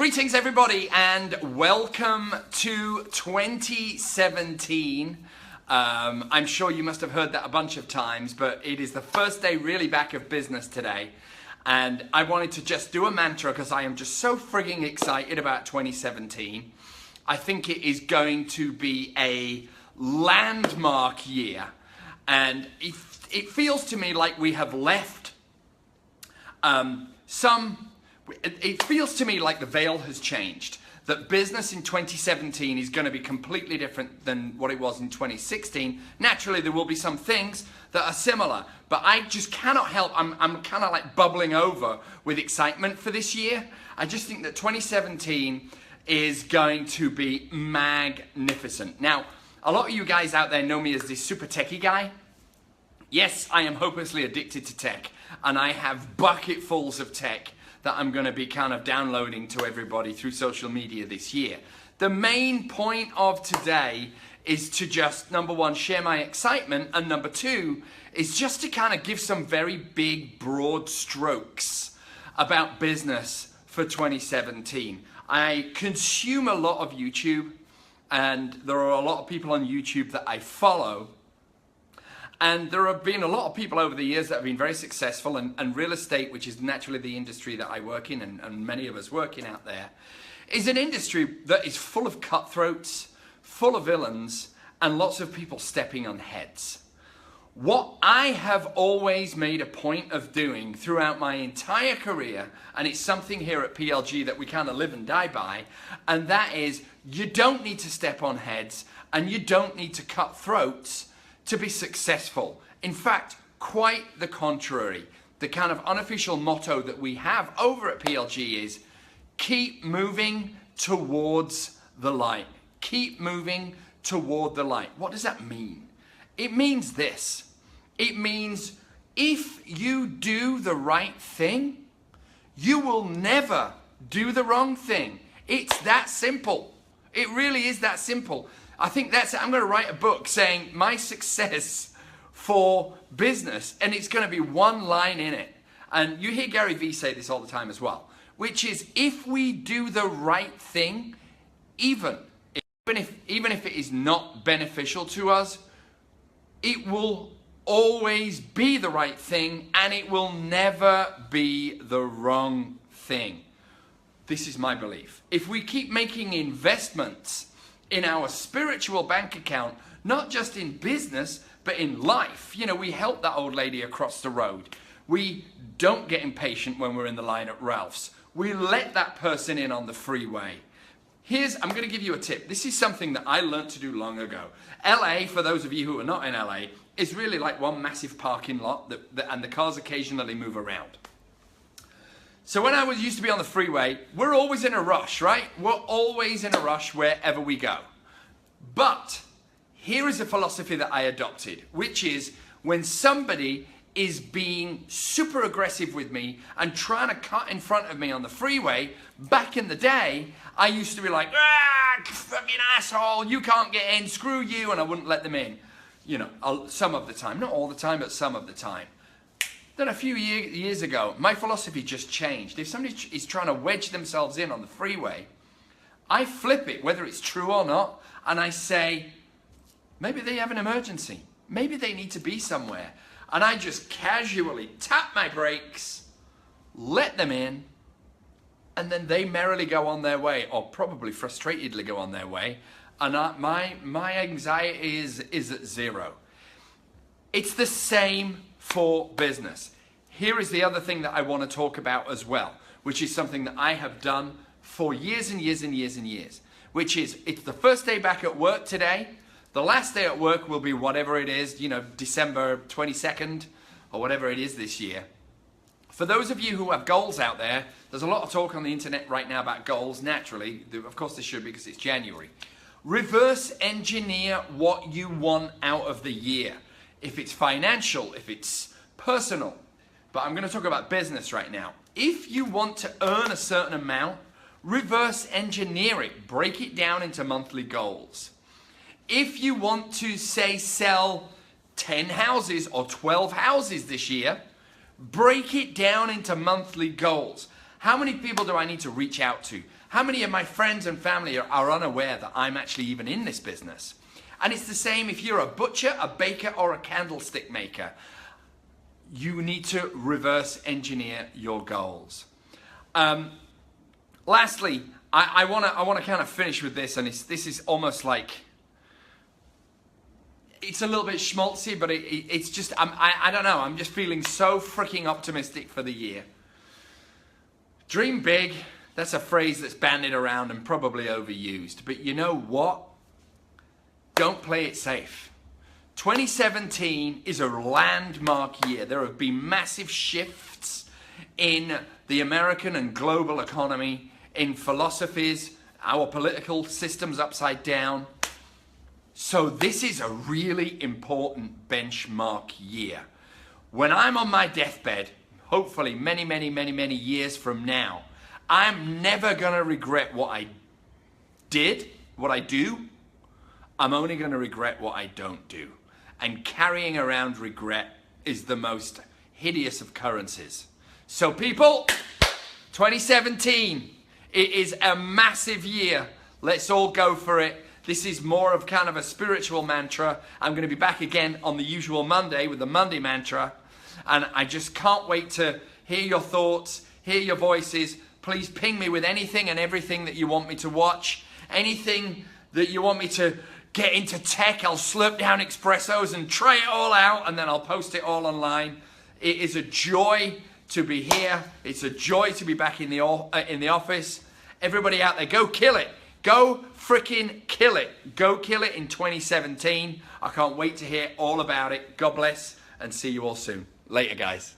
Greetings everybody and welcome to 2017. I'm sure you must have heard that a bunch of times, but it is the first day really back of business today. And I wanted to just do a mantra because I am just so frigging excited about 2017. I think it is going to be a landmark year. And it feels to me like we have left it feels to me like the veil has changed, that business in 2017 is going to be completely different than what it was in 2016. Naturally, there will be some things that are similar, but I just cannot help, I'm kind of like bubbling over with excitement for this year. I just think that 2017 is going to be magnificent. Now, a lot of you guys out there know me as this super techie guy. Yes, I am hopelessly addicted to tech, and I have bucketfuls of tech that I'm going to be kind of downloading to everybody through social media this year. The main point of today is to just, number one, share my excitement, and number two, is just to kind of give some very big, broad strokes about business for 2017. I consume a lot of YouTube, and there are a lot of people on YouTube that I follow. And there have been a lot of people over the years that have been very successful, and real estate, which is naturally the industry that I work in and many of us working out there, is an industry that is full of cutthroats, full of villains, and lots of people stepping on heads. What I have always made a point of doing throughout my entire career, and it's something here at PLG that we kind of live and die by, and that is you don't need to step on heads and you don't need to cut throats to be successful. In fact, quite the contrary. The kind of unofficial motto that we have over at PLG is keep moving towards the light. Keep moving toward the light. What does that mean? It means this. It means if you do the right thing, you will never do the wrong thing. It's that simple. It really is that simple. I think that's it. I'm going to write a book saying my success for business, and it's going to be one line in it. And you hear Gary Vee say this all the time as well, which is if we do the right thing, even if it is not beneficial to us, it will always be the right thing, and it will never be the wrong thing. This is my belief. If we keep making investments in our spiritual bank account, not just in business, but in life. You know, we help that old lady across the road. We don't get impatient when we're in the line at Ralph's. We let that person in on the freeway. I'm going to give you a tip. This is something that I learned to do long ago. LA, for those of you who are not in LA, is really like one massive parking lot and the cars occasionally move around. So when I used to be on the freeway, we're always in a rush, right? We're always in a rush wherever we go. But here is a philosophy that I adopted, which is when somebody is being super aggressive with me and trying to cut in front of me on the freeway, back in the day, I used to be like, fucking asshole, you can't get in, screw you, and I wouldn't let them in. You know, some of the time, not all the time, but some of the time. Then a few years ago, my philosophy just changed. If somebody is trying to wedge themselves in on the freeway, I flip it, whether it's true or not, and I say, maybe they have an emergency. Maybe they need to be somewhere. And I just casually tap my brakes, let them in, and then they merrily go on their way, or probably frustratedly go on their way, and my anxiety is at zero. It's the same for business. Here is the other thing that I want to talk about as well, which is something that I have done for years and years and years and years, which is it's the first day back at work today. The last day at work will be whatever it is, you know, December 22nd or whatever it is this year. For those of you who have goals out there, there's a lot of talk on the internet right now about goals, naturally. Of course there should be because it's January. Reverse engineer what you want out of the year. If it's financial, if it's personal, but I'm going to talk about business right now. If you want to earn a certain amount, reverse engineer it, break it down into monthly goals. If you want to, say, sell 10 houses or 12 houses this year, break it down into monthly goals. How many people do I need to reach out to? How many of my friends and family are unaware that I'm actually even in this business? And it's the same if you're a butcher, a baker, or a candlestick maker. You need to reverse engineer your goals. Lastly, I want to kind of finish with this, and this is almost like, it's a little bit schmaltzy, but it's just, I don't know, I'm just feeling so freaking optimistic for the year. Dream big, that's a phrase that's bandied around and probably overused, but you know what? Don't play it safe. 2017 is a landmark year. There have been massive shifts in the American and global economy, in philosophies, our political system's upside down. So this is a really important benchmark year. When I'm on my deathbed, hopefully many, many, many, many years from now, I'm never gonna regret what I did, what I do. I'm only gonna regret what I don't do. And carrying around regret is the most hideous of currencies. So people, 2017, it is a massive year. Let's all go for it. This is more of kind of a spiritual mantra. I'm going to be back again on the usual Monday with the Monday mantra. And I just can't wait to hear your thoughts, hear your voices. Please ping me with anything and everything that you want me to watch. Anything that you want me to get into tech, I'll slurp down espressos and try it all out, and then I'll post it all online. It is a joy to be here. It's a joy to be back in the office. Everybody out there, go kill it. Go freaking kill it. Go kill it in 2017. I can't wait to hear all about it. God bless, and see you all soon. Later, guys.